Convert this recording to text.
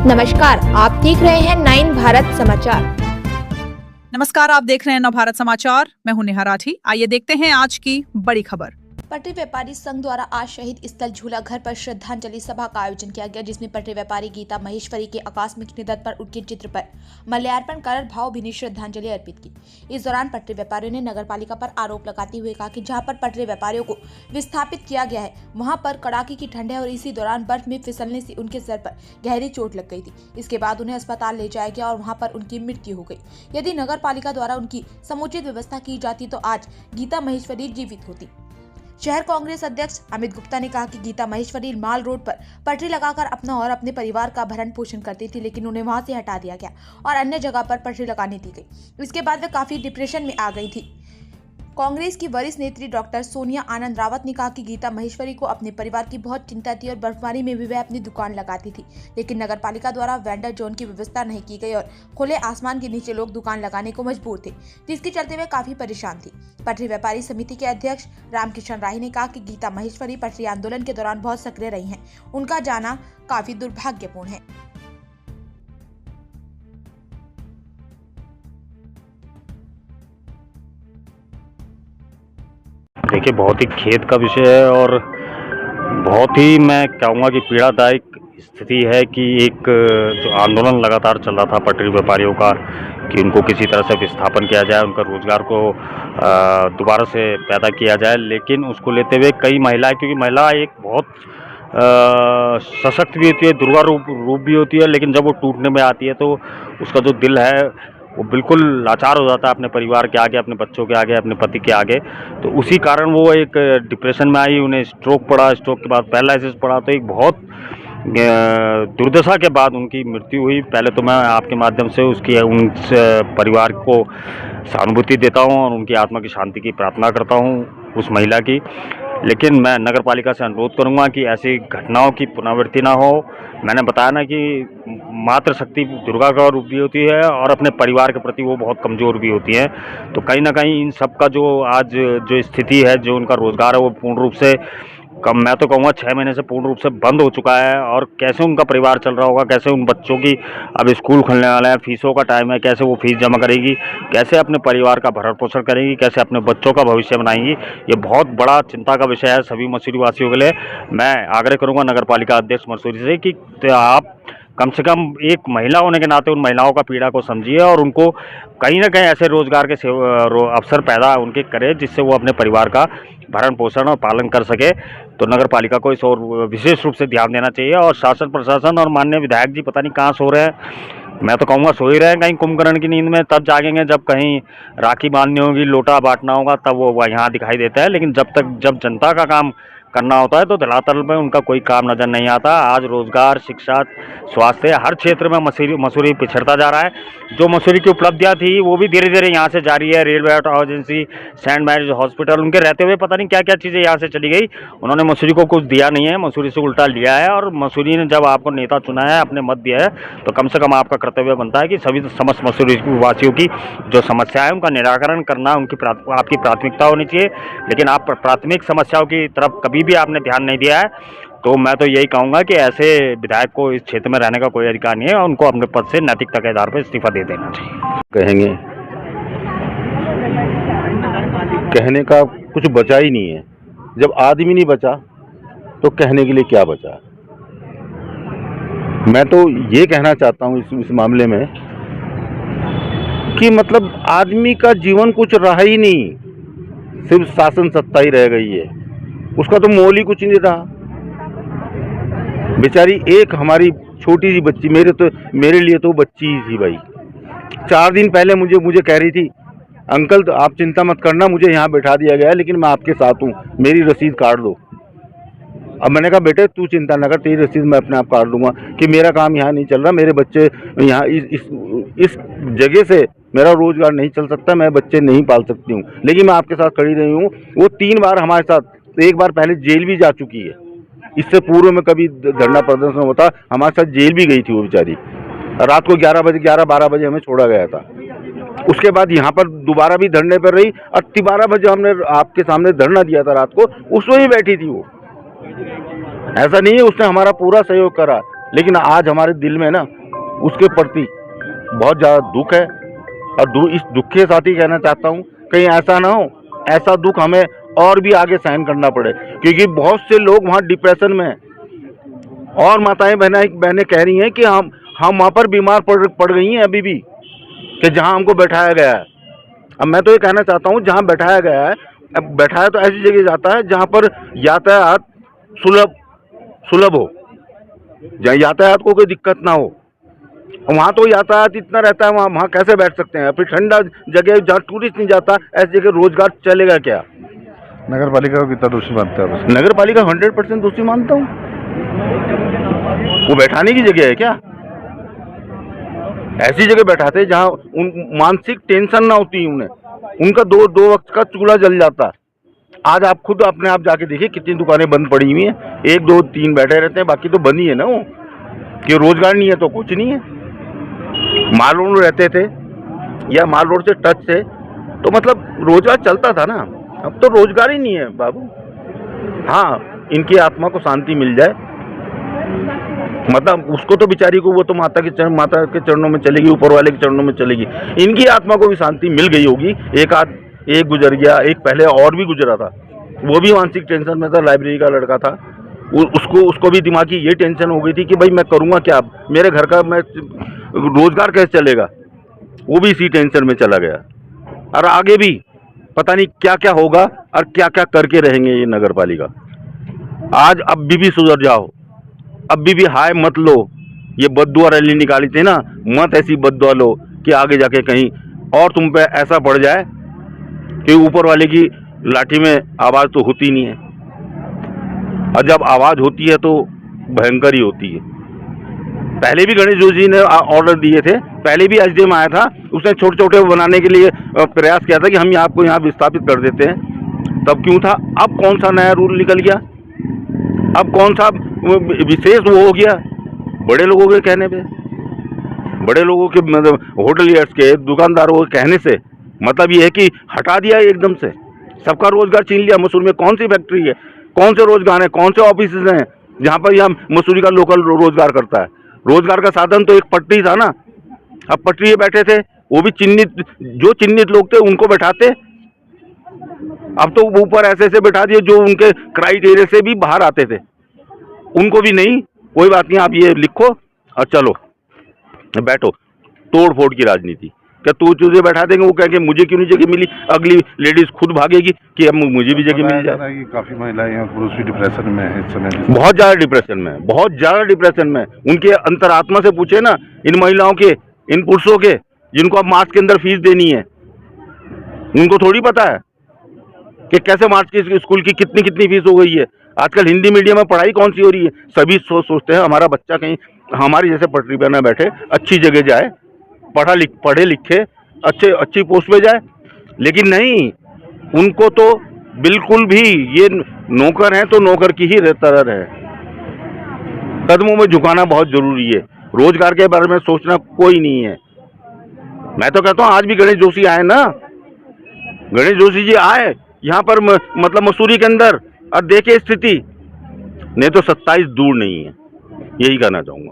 नमस्कार, आप देख रहे हैं 9 भारत समाचार। नमस्कार, आप देख रहे हैं नव भारत समाचार। मैं हूं नेहा राठी। आइए देखते हैं आज की बड़ी खबर। पटरी व्यापारी संघ द्वारा आज शहीद स्थल झूला घर पर श्रद्धांजलि सभा का आयोजन किया गया, जिसमें पटरी व्यापारी गीता महेश्वरी के आकस्मिक निधन पर उनके चित्र पर माल्यार्पण कर भावभीनी श्रद्धांजलि अर्पित की। इस दौरान पटरी व्यापारियों ने नगरपालिका पर आरोप लगाते हुए कहा कि जहां पर पटरी व्यापारियों को विस्थापित किया गया है, वहां पर कड़ाके की ठंड है और इसी दौरान बर्फ में फिसलने से उनके सर पर गहरी चोट लग गई थी। इसके बाद उन्हें अस्पताल ले जाया गया और वहां पर उनकी मृत्यु हो गई। यदि नगरपालिका द्वारा उनकी समुचित व्यवस्था की जाती तो आज गीता महेश्वरी जीवित होती। शहर कांग्रेस अध्यक्ष अमित गुप्ता ने कहा कि गीता महेश्वरी माल रोड पर पटरी लगाकर अपना और अपने परिवार का भरण पोषण करती थी, लेकिन उन्हें वहां से हटा दिया गया और अन्य जगह पर पटरी लगाने दी गई। इसके बाद वे काफी डिप्रेशन में आ गई थी। कांग्रेस की वरिष्ठ नेत्री डॉक्टर सोनिया आनंद रावत ने कहा कि गीता महेश्वरी को अपने परिवार की बहुत चिंता थी और बर्फबारी में भी वह अपनी दुकान लगाती थी, लेकिन नगरपालिका द्वारा वेंडर जोन की व्यवस्था नहीं की गई और खुले आसमान के नीचे लोग दुकान लगाने को मजबूर थे, जिसके चलते वे काफी परेशान थी। पटरी व्यापारी समिति के अध्यक्ष रामकिशन राय ने कहा कि गीता महेश्वरी पटरी आंदोलन के दौरान बहुत सक्रिय रही हैं। उनका जाना काफी दुर्भाग्यपूर्ण है। देखिए, बहुत ही खेद का विषय है और बहुत ही मैं कहूँगा कि पीड़ादायक स्थिति है कि एक जो आंदोलन लगातार चल रहा था पटरी व्यापारियों का कि उनको किसी तरह से विस्थापन किया जाए, उनका रोजगार को दोबारा से पैदा किया जाए, लेकिन उसको लेते हुए कई महिलाएं, क्योंकि महिला एक बहुत सशक्त भी होती है, दुर्गा रूप भी होती है, लेकिन जब वो टूटने में आती है तो उसका जो दिल है वो बिल्कुल लाचार हो जाता है अपने परिवार के आगे, अपने बच्चों के आगे, अपने पति के आगे। तो उसी कारण वो एक डिप्रेशन में आई, उन्हें स्ट्रोक पड़ा, स्ट्रोक के बाद पैरालिसिस पड़ा, तो एक बहुत दुर्दशा के बाद उनकी मृत्यु हुई। पहले तो मैं आपके माध्यम से उन परिवार को सहानुभूति देता हूं और उनकी आत्मा की शांति की प्रार्थना करता हूं उस महिला की। लेकिन मैं नगरपालिका से अनुरोध करूंगा कि ऐसी घटनाओं की पुनरावृत्ति ना हो। मैंने बताया ना कि मातृशक्ति दुर्गा का रूप भी होती है और अपने परिवार के प्रति वो बहुत कमज़ोर भी होती है। तो कहीं ना कहीं इन सब का जो आज जो स्थिति है, जो उनका रोजगार है, वो पूर्ण रूप से मैं तो कहूँगा 6 महीने से पूर्ण रूप से बंद हो चुका है। और कैसे उनका परिवार चल रहा होगा, कैसे उन बच्चों की अब स्कूल खुलने वाला है, फीसों का टाइम है, कैसे वो फीस जमा करेगी, कैसे अपने परिवार का भरण पोषण करेगी, कैसे अपने बच्चों का भविष्य बनाएंगी, ये बहुत बड़ा चिंता का विषय है सभी मसूरी वासियों के लिए। मैं आग्रह करूँगा नगरपालिका अध्यक्ष मसूरी से कि आप कम से कम एक महिला होने के नाते उन महिलाओं का पीड़ा को समझिए और उनको कहीं ना कहीं ऐसे रोजगार के अवसर पैदा उनके करें जिससे वो अपने परिवार का भरण पोषण और पालन कर सके। तो नगरपालिका को इस और विशेष रूप से ध्यान देना चाहिए और शासन प्रशासन और माननीय विधायक जी पता नहीं कहाँ सो रहे हैं। मैं तो कहूँगा सो ही रहे हैं कहीं कुंभकर्ण की नींद में। तब जागेंगे जब कहीं राखी बांधनी होगी, लोटा बांटना होगा, तब वो यहाँ दिखाई देता है। लेकिन जब जनता का काम करना होता है तो धरातल में उनका कोई काम नजर नहीं आता। आज रोजगार, शिक्षा, स्वास्थ्य हर क्षेत्र में मसूरी पिछड़ता जा रहा है। जो मसूरी की उपलब्धियां थी वो भी धीरे धीरे यहाँ से जारी है। Railway agency, Saint Mary's hospital, उनके रहते हुए पता नहीं क्या क्या चीज़ें यहाँ से चली गई। उन्होंने मसूरी को कुछ दिया नहीं है, मसूरी से उल्टा लिया है। और मसूरी ने जब आपको नेता चुना है, अपने मत दिया है, तो कम से कम आपका कर्तव्य बनता है कि सभी समस्त मसूरी वासियों की जो समस्या है उनका निराकरण करना आपकी प्राथमिकता होनी चाहिए। लेकिन आप प्राथमिक समस्याओं की तरफ कभी भी आपने ध्यान नहीं दिया है। तो मैं तो यही कहूँगा कि ऐसे विधायक को इस क्षेत्र में रहने का कोई अधिकार नहीं है और उनको अपने पद से नैतिकता के आधार पर इस्तीफा दे देना चाहिए। कहने का कुछ बचा ही नहीं है। जब आदमी नहीं बचा तो कहने के लिए क्या बचा। मैं तो ये कहना चाहता हूँ इस मामले में कि मतलब आदमी का जीवन कुछ रहा ही नहीं, सिर्फ शासन सत्ता ही रह गई है। उसका तो मोल ही कुछ नहीं रहा। बेचारी एक हमारी छोटी सी बच्ची, मेरे लिए तो बच्ची ही थी भाई। 4 दिन पहले मुझे कह रही थी, अंकल तो आप चिंता मत करना, मुझे यहाँ बैठा दिया गया है लेकिन मैं आपके साथ हूँ, मेरी रसीद काट दो। अब मैंने कहा बेटे तू चिंता न कर, तेरी रसीद मैं अपने आप काट दूंगा कि मेरा काम यहाँ नहीं चल रहा, मेरे बच्चे यहाँ इस जगह से मेरा रोजगार नहीं चल सकता, मैं बच्चे नहीं पाल सकती हूँ, लेकिन मैं आपके साथ खड़ी रही हूँ। वो 3 बार हमारे साथ, एक बार पहले जेल भी जा चुकी है। इससे पूर्व में कभी धरना प्रदर्शन होता, हमारे साथ जेल भी गई थी वो बेचारी। रात को 11-12 बजे हमें छोड़ा गया था। उसके बाद यहाँ पर दोबारा भी धरने पर रही और 12 बजे हमने आपके सामने धरना दिया था रात को, उसमें भी बैठी थी वो। ऐसा नहीं है, उसने हमारा पूरा सहयोग करा। लेकिन आज हमारे दिल में ना उसके प्रति बहुत ज़्यादा दुख है। और इस दुख के साथ ही कहना चाहता हूँ, कहीं ऐसा ना हो, ऐसा दुख हमें और भी आगे सहन करना पड़े, क्योंकि बहुत से लोग वहाँ डिप्रेशन में हैं। और माताएं बहनें कह रही हैं कि हम वहाँ पर बीमार पड़ गई हैं अभी भी, कि जहाँ हमको बैठाया गया है। अब मैं तो ये कहना चाहता हूँ, जहाँ बैठाया गया है, अब बैठाया तो ऐसी जगह जाता है जहाँ पर यातायात सुलभ हो, जहाँ यातायात को कोई दिक्कत ना हो। वहाँ तो यातायात इतना रहता है, वहाँ कैसे बैठ सकते हैं? फिर ठंडा जगह जहाँ टूरिस्ट नहीं जाता, ऐसी जगह रोजगार चलेगा क्या? नगर पालिका को कितना दोषी मानते हैं आप? नगर पालिका 100% दोषी मानता हूँ। वो बैठाने की जगह है क्या? ऐसी जगह बैठाते जहाँ उन मानसिक टेंशन ना होती उन्हें, उनका दो वक्त का चूल्हा जल जाता। आज आप खुद अपने आप जाके देखिए कितनी दुकानें बंद पड़ी हुई हैं, 1 2 3 बैठे रहते हैं, बाकी तो बंद ही है ना। वो कि रोजगार नहीं है तो कुछ नहीं है। माल रोड रहते थे या माल रोड से टच से तो मतलब रोजगार चलता था ना। अब तो रोजगार ही नहीं है बाबू। हाँ, इनकी आत्मा को शांति मिल जाए, मतलब उसको तो बेचारी को, वो तो माता के चरणों में चलेगी, ऊपर वाले के चरणों में चलेगी। इनकी आत्मा को भी शांति मिल गई होगी। एक गुजर गया, एक पहले और भी गुजरा था, वो भी मानसिक टेंशन में था, लाइब्रेरी का लड़का था। उसको भी दिमागी ये टेंशन हो गई थी कि भाई मैं करूँगा क्या, मेरे घर का मैं रोजगार कैसे चलेगा। वो भी इसी टेंशन में चला गया। और आगे भी पता नहीं क्या क्या होगा और क्या क्या करके रहेंगे ये नगर पालिका। आज अब भी सुधर जाओ, अब भी हाय मत लो। ये बद्दुआ रैली निकाली थी ना, मत ऐसी बद्दुआ लो कि आगे जाके कहीं और तुम पे ऐसा पड़ जाए कि ऊपर वाले की लाठी में आवाज़ तो होती नहीं है, और जब आवाज़ होती है तो भयंकर ही होती है। पहले भी गणेश जोशी ने ऑर्डर दिए थे, पहले भी एसडीएम आया था, उसने छोटे छोटे बनाने के लिए प्रयास किया था कि हम आपको यहाँ विस्थापित कर देते हैं। तब क्यों था? अब कौन सा नया रूल निकल गया? अब कौन सा विशेष वो हो गया? बड़े लोगों के कहने पे, बड़े लोगों के मतलब होटलियर्स के, दुकानदारों के कहने से मतलब ये है कि हटा दिया एकदम से, सबका रोजगार छीन लिया। मसूरी में कौन सी फैक्ट्री है, कौन से रोजगार है, कौन से ऑफिस हैं जहाँ पर यह मसूरी का लोकल रोजगार करता है? रोजगार का साधन तो एक पटरी था ना। अब पटरी पे बैठे थे, वो भी जो चिन्हित लोग थे उनको बैठाते। अब तो ऊपर ऐसे बैठा दिए जो उनके क्राइटेरिया से भी बाहर आते थे, उनको भी नहीं। कोई बात नहीं, आप ये लिखो और चलो बैठो। तोड़ फोड़ की राजनीति। क्या तुझे बैठा देंगे, वो कहेंगे मुझे क्यों नहीं जगह मिली, अगली लेडीज खुद भागेगी कि अब मुझे भी जगह मिल जाए। काफी महिलाएं और पुरुष भी डिप्रेशन में है इस समय, बहुत ज्यादा डिप्रेशन में, बहुत ज्यादा डिप्रेशन में। उनके अंतरात्मा से पूछे ना, इन महिलाओं के, इन पुरुषों के जिनको अब मार्च के अंदर फीस देनी है, उनको थोड़ी पता है कि कैसे मार्च की स्कूल की कितनी फीस हो गई है। आजकल हिंदी मीडियम में पढ़ाई कौन सी हो रही है? सभी सोचते हैं हमारा बच्चा कहीं हमारी जैसे पटरी पर ना बैठे, अच्छी जगह जाए, पढ़े लिखे अच्छी पोस्ट पे जाए। लेकिन नहीं, उनको तो बिल्कुल भी ये नौकर है तो नौकर की ही तरह रहे। कदमों में झुकाना बहुत जरूरी है, रोजगार के बारे में सोचना कोई नहीं है। मैं तो कहता हूँ आज भी गणेश जोशी आए ना, गणेश जोशी जी आए यहाँ पर मतलब मसूरी के अंदर और देखे स्थिति, नहीं तो 27 दूर नहीं है। यही कहना चाहूँगा।